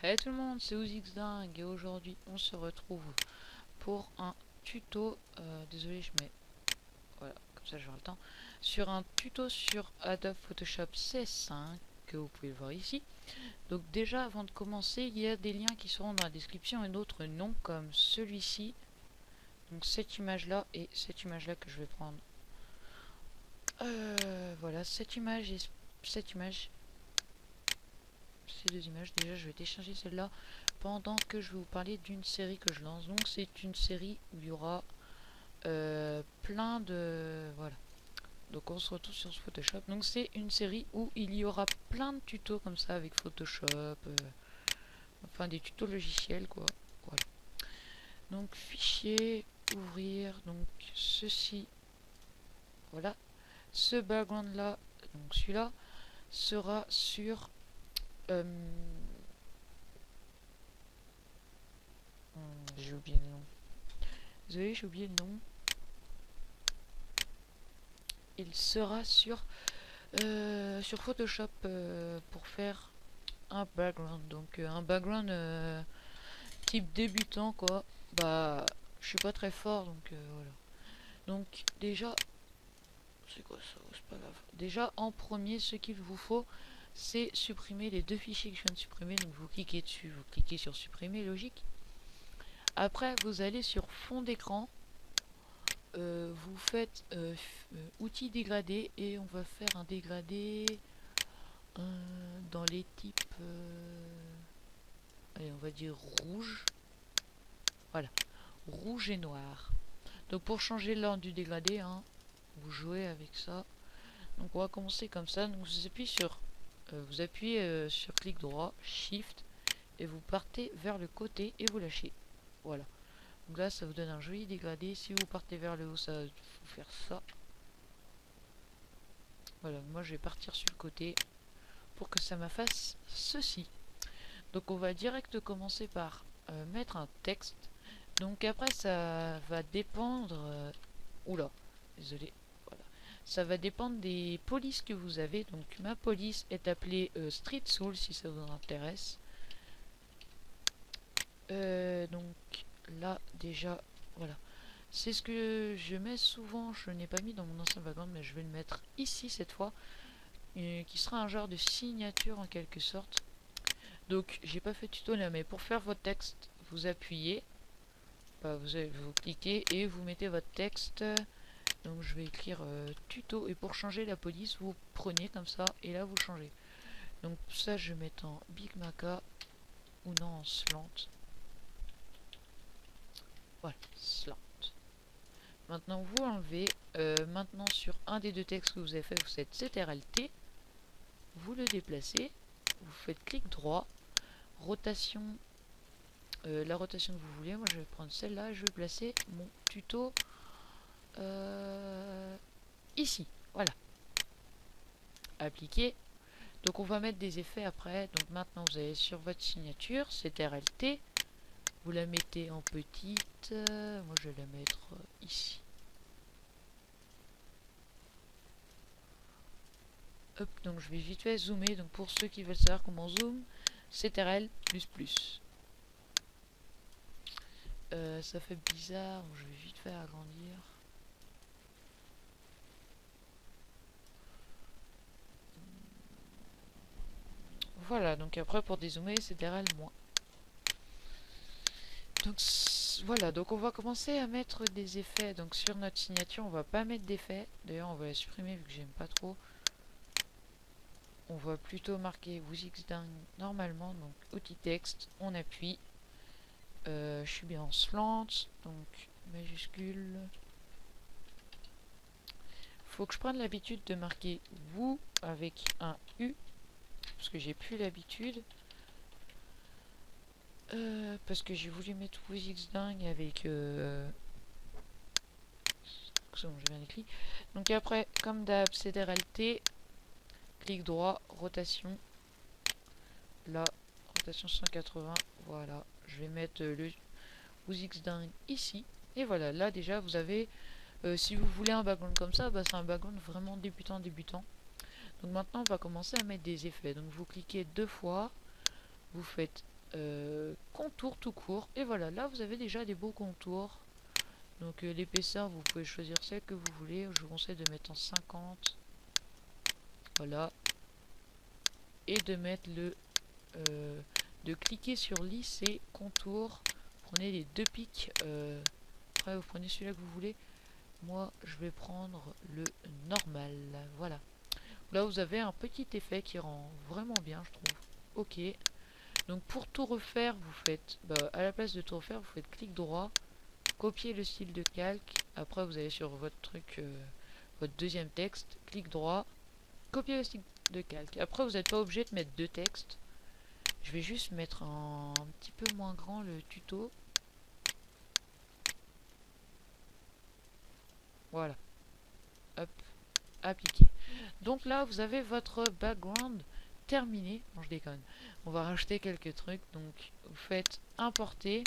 Hey tout le monde, c'est OuzXDingue et aujourd'hui on se retrouve pour un tuto, désolé je mets, voilà, comme ça j'aurai le temps, sur un tuto sur Adobe Photoshop CS5 que vous pouvez le voir ici. Donc déjà avant de commencer, il y a des liens qui seront dans la description et d'autres non, comme celui-ci, donc cette image là et cette image là que je vais prendre. Voilà, cette image et cette image. Ces deux images, déjà je vais télécharger celle-là pendant que je vais vous parler d'une série que je lance. Donc c'est une série où il y aura plein de... Voilà. Donc on se retrouve sur Photoshop. Donc c'est une série où il y aura plein de tutos comme ça avec Photoshop. Enfin des tutos logiciels quoi. Voilà. Donc fichier, ouvrir. Donc ceci. Voilà. Ce background là, donc celui-là, sera sur... j'ai oublié le nom. Désolé, j'ai oublié le nom. Il sera sur Photoshop pour faire un background. Donc un background type débutant quoi. Bah je suis pas très fort donc voilà. Donc déjà c'est quoi ça? C'est pas grave. Déjà en premier ce qu'il vous faut c'est supprimer les deux fichiers que je viens de supprimer. Donc vous cliquez dessus, vous cliquez sur supprimer, logique. Après vous allez sur fond d'écran. Vous faites outils dégradés et on va faire un dégradé dans les types allez on va dire rouge, voilà, rouge et noir. Donc pour changer l'ordre du dégradé hein, vous jouez avec ça. Donc on va commencer comme ça. Donc vous appuyez sur clic droit shift et vous partez vers le côté et vous lâchez, voilà. Donc là ça vous donne un joli dégradé. Si vous partez vers le haut ça va vous faire ça. Voilà, moi je vais partir sur le côté pour que ça me fasse ceci. Donc on va direct commencer par mettre un texte. Donc après ça va dépendre... oula, désolé. Voilà. Ça va dépendre des polices que vous avez. Donc ma police est appelée Street Soul si ça vous intéresse. Donc là déjà, voilà. C'est ce que je mets souvent. Je n'ai pas mis dans mon ancien background mais je vais le mettre ici cette fois. Qui sera un genre de signature en quelque sorte. Donc j'ai pas fait tuto là mais pour faire votre texte vous appuyez, vous cliquez et vous mettez votre texte. Donc je vais écrire tuto et pour changer la police vous prenez comme ça et là vous changez. Donc ça je vais mettre en Big Maca ou non en slant. Voilà, slant. Maintenant vous enlevez. Maintenant sur un des deux textes que vous avez fait vous faites CTRL-T. Vous le déplacez. Vous faites clic droit. Rotation. La rotation que vous voulez. Moi je vais prendre celle-là. Je vais placer mon tuto ici. Voilà. Appliquer. Donc on va mettre des effets après. Donc maintenant vous allez sur votre signature. CTRL-T. Vous la mettez en petite. Moi je vais la mettre ici. Hop, donc je vais vite fait zoomer. Donc pour ceux qui veulent savoir comment on zoom, CTRL++. Ça fait bizarre. Je vais vite fait agrandir. Voilà, donc après pour dézoomer, CTRL-. Donc voilà, donc on va commencer à mettre des effets. Donc sur notre signature, on va pas mettre d'effets. D'ailleurs, on va la supprimer vu que j'aime pas trop. On va plutôt marquer OuzXDingue normalement. Donc outil texte, on appuie. Je suis bien en slant, donc majuscule. Faut que je prenne l'habitude de marquer vous avec un U parce que j'ai plus l'habitude. Parce que j'ai voulu mettre OuzXDingue avec c'est bon, j'ai bien écrit. Donc après, comme d'hab, CTRL-T, clic droit, rotation. Là, rotation 180. Voilà, je vais mettre le OuzXDingue ici. Et voilà, là déjà vous avez, si vous voulez un background comme ça, bah, c'est un background vraiment débutant. Donc maintenant on va commencer à mettre des effets. Donc vous cliquez deux fois, vous faites contour tout court. Et voilà, là vous avez déjà des beaux contours. Donc l'épaisseur, vous pouvez choisir celle que vous voulez. Je vous conseille de mettre en 50. Voilà. Et de mettre de cliquer sur lisse et contour. Prenez les deux pics. Après vous prenez celui-là que vous voulez. Moi je vais prendre le normal. Voilà. Là vous avez un petit effet qui rend vraiment bien, je trouve. Ok. Donc pour tout refaire, vous faites, à la place de tout refaire, vous faites clic droit, copier le style de calque. Après vous allez sur votre truc, votre deuxième texte, clic droit, copier le style de calque. Après vous n'êtes pas obligé de mettre deux textes. Je vais juste mettre un petit peu moins grand le tuto. Voilà. Hop. Appliquer. Donc là vous avez votre background terminé. Non, je déconne. On va rajouter quelques trucs. Donc vous faites importer.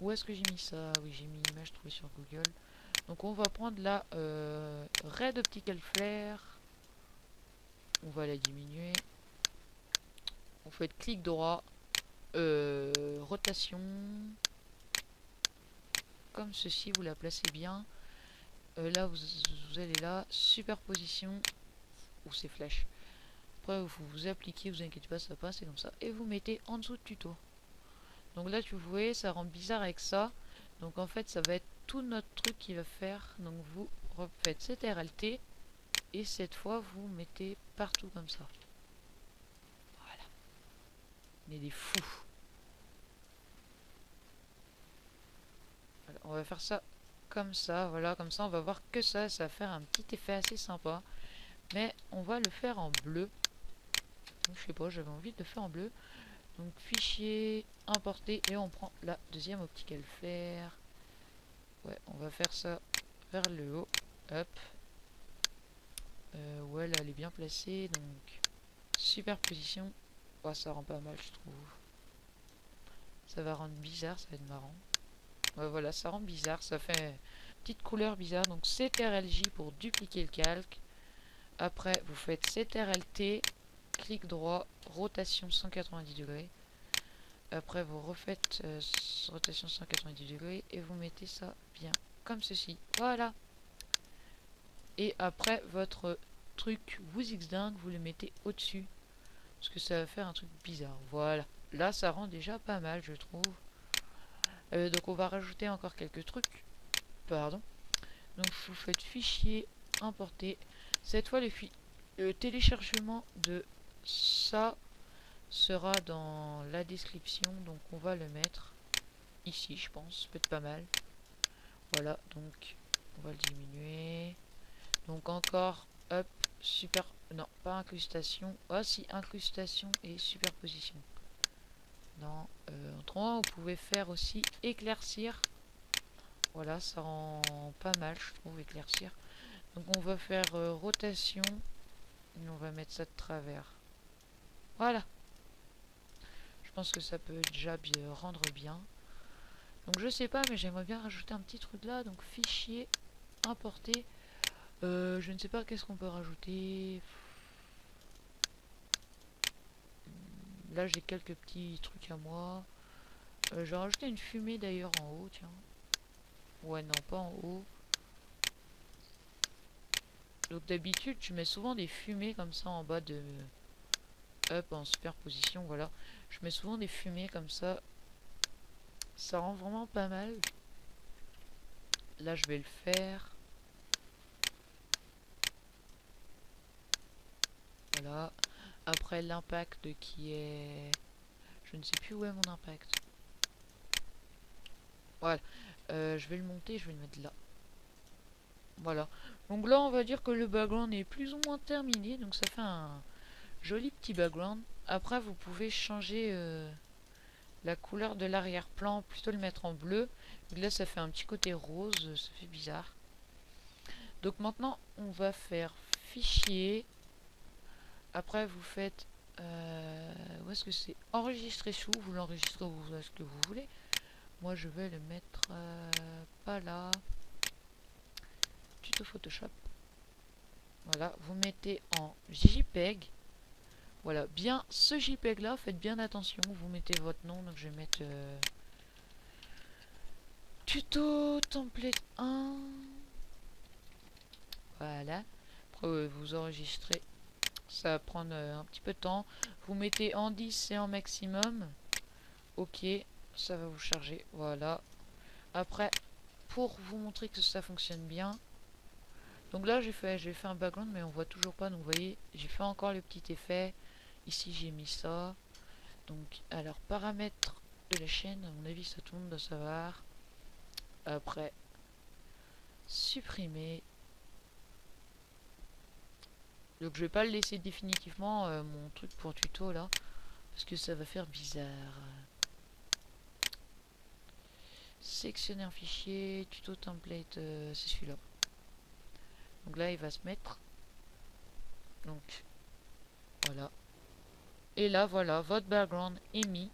Où est-ce que j'ai mis ça? Oui, j'ai mis l'image trouvée sur Google. Donc on va prendre la Red Optical Flare. On va la diminuer. Vous faites clic droit. Rotation. Comme ceci, vous la placez bien. Là, vous allez là. Superposition. Ou c'est flèche. Après, vous appliquez, vous inquiétez pas, ça passe, c'est comme ça. Et vous mettez en dessous de tuto. Donc là, vous voyez, ça rend bizarre avec ça. Donc en fait, ça va être tout notre truc qui va faire. Donc vous refaites CTRLT. Et cette fois, vous mettez partout comme ça. Voilà. On est des fous. Voilà, on va faire ça comme ça. Voilà, comme ça, on va voir que ça va faire un petit effet assez sympa. Mais on va le faire en bleu. Donc, je sais pas, j'avais envie de le faire en bleu. Donc fichier, importer, et on prend la deuxième optical flare. Ouais, on va faire ça vers le haut. Hop. Ouais, là, elle est bien placée. Donc, superposition. Ouais, ça rend pas mal, je trouve. Ça va rendre bizarre, ça va être marrant. Ouais, voilà, ça rend bizarre. Ça fait une petite couleur bizarre. Donc, CTRL-J pour dupliquer le calque. Après, vous faites CTRL-T, clic droit, rotation 190 degrés. Après, vous refaites rotation 190 degrés et vous mettez ça bien comme ceci. Voilà. Et après, votre truc Woozixding, vous le mettez au-dessus. Parce que ça va faire un truc bizarre. Voilà. Là, ça rend déjà pas mal, je trouve. Donc, on va rajouter encore quelques trucs. Pardon. Donc, vous faites fichier, importer. Cette fois, le téléchargement de ça sera dans la description. Donc, on va le mettre ici, je pense. Peut-être pas mal. Voilà. Donc, on va le diminuer. Donc, encore, hop, super. Non, pas incrustation. Ah, si, incrustation et superposition. Non, autrement, vous pouvez faire aussi éclaircir. Voilà, ça rend pas mal, je trouve, éclaircir. Donc on va faire rotation. Et on va mettre ça de travers. Voilà. Je pense que ça peut déjà rendre bien. Donc je sais pas, mais j'aimerais bien rajouter un petit truc là. Donc fichier, importer. Je ne sais pas qu'est-ce qu'on peut rajouter. Là j'ai quelques petits trucs à moi. Je vais rajouter une fumée d'ailleurs en haut, tiens. Ouais, non, pas en haut. Donc d'habitude, je mets souvent des fumées comme ça en bas de... Hop, en superposition, voilà. Je mets souvent des fumées comme ça. Ça rend vraiment pas mal. Là, je vais le faire. Voilà. Après, l'impact qui est... Je ne sais plus où est mon impact. Voilà. Je vais le monter, je vais le mettre là. Voilà. Donc là, on va dire que le background est plus ou moins terminé. Donc ça fait un joli petit background. Après, vous pouvez changer la couleur de l'arrière-plan, plutôt le mettre en bleu. Donc là, ça fait un petit côté rose, ça fait bizarre. Donc maintenant, on va faire fichier. Après, vous faites... où est-ce que c'est? Enregistrer sous. Vous l'enregistrez où est-ce que vous voulez. Moi, je vais le mettre pas là. Tuto Photoshop. Voilà, vous mettez en JPEG. Voilà, bien ce JPEG là, faites bien attention, vous mettez votre nom, donc je vais mettre tuto template 1. Voilà. Après, vous enregistrez, ça va prendre un petit peu de temps. Vous mettez en 10 et en maximum. Ok, ça va vous charger, voilà. Après, pour vous montrer que ça fonctionne bien, donc là j'ai fait un background mais on voit toujours pas, donc vous voyez j'ai fait encore le petit effet. Ici j'ai mis ça. Donc alors paramètres de la chaîne, à mon avis ça tout le monde doit savoir. Après supprimer. Donc je vais pas le laisser définitivement mon truc pour tuto là, parce que ça va faire bizarre. Sectionner un fichier, tuto template, c'est celui-là. Donc là il va se mettre. Donc voilà. Et là voilà, votre background est mis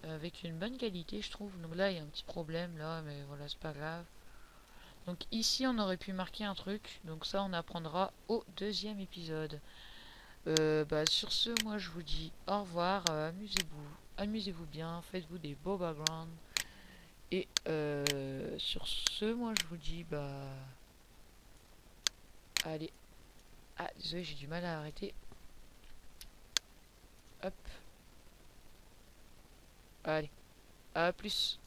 avec une bonne qualité je trouve. Donc là il y a un petit problème là, mais voilà c'est pas grave. Donc ici on aurait pu marquer un truc, donc ça on apprendra au deuxième épisode. Sur ce, moi je vous dis au revoir, amusez-vous bien, faites-vous des beaux backgrounds. Et sur ce, moi je vous dis allez, désolé j'ai du mal à arrêter. Hop, allez, à plus.